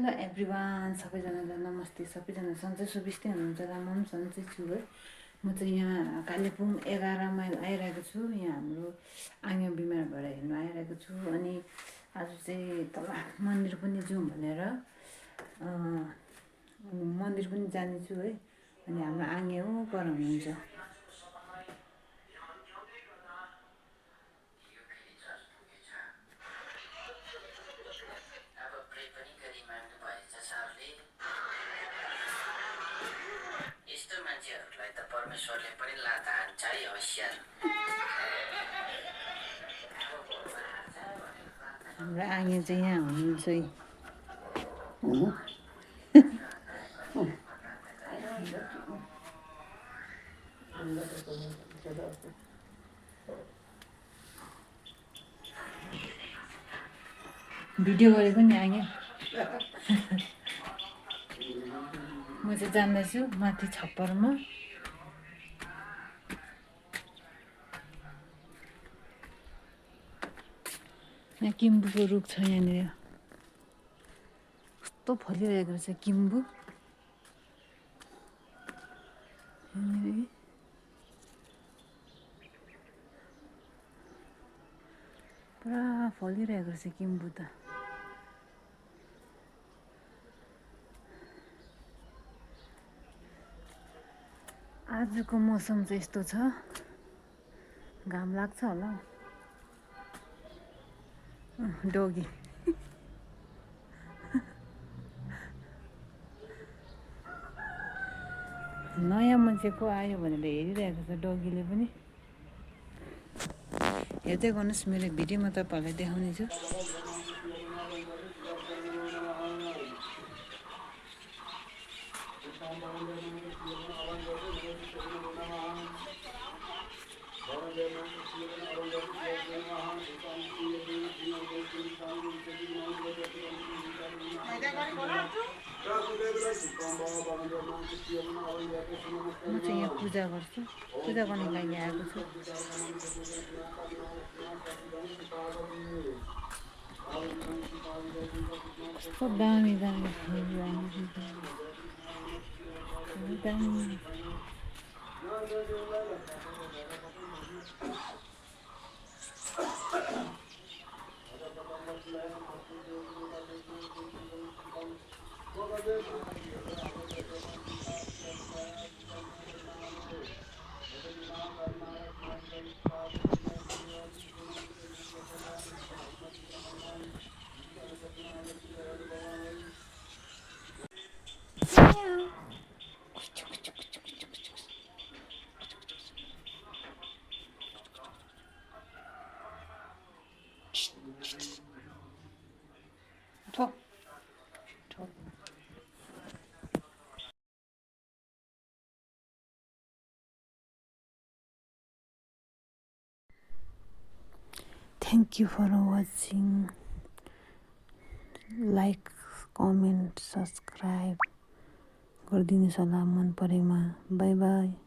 Hello everyone, सबैजनालाई नमस्ते। सबैजना सन्चै सुबिस्तै हुनुहुन्छ र म पनि सन्चै छु है। म चाहिँ यहाँ कालेबुङ 11 माइल आइरहेको छु। यहाँ हाम्रो आमा बिमार भएर हेर्नु आइरहेको छु। अनि आज चाहिँ तल मन्दिर पनि जाउँ भनेर मन्दिर पनि जानेछु है। अनि हाम्रो आङ्गे हो पर हुनुहुन्छ। यस्तो मान्छेहरूलाई त परमेश्वरले पनि लात हान्छ है, होसियार। हाम्रो आगे चाहिँ यहाँ हुनुहुन्छ है। भिडियो गरेको नि आगे। म चाहिँ जान्दैछु माथि छप्परमा। यहाँ किम्बुको रुख छ। यहाँनिर कस्तो फलिरहेको रहेछ किम्बु। पुरा फलिरहेको रहेछ किम्बु त। आजको मौसम चाहिँ यस्तो छ, घाम लाग्छ होला। डोगी नयाँ मान्छे को आयो भनेर हेरिरहेको छ डोगीले पनि। हेर्दै गर्नुहोस्, मेरो भिडियो म तपाईँहरूलाई देखाउने छु। म चाहिँ यहाँ पूजा गर्छु, पूजा गर्नको लागि आएको छु। कस्तो दामी दामी दामी। Thank you for watching. Like, comment, subscribe गरिदिनुहोस् होला मन परेमा। By by.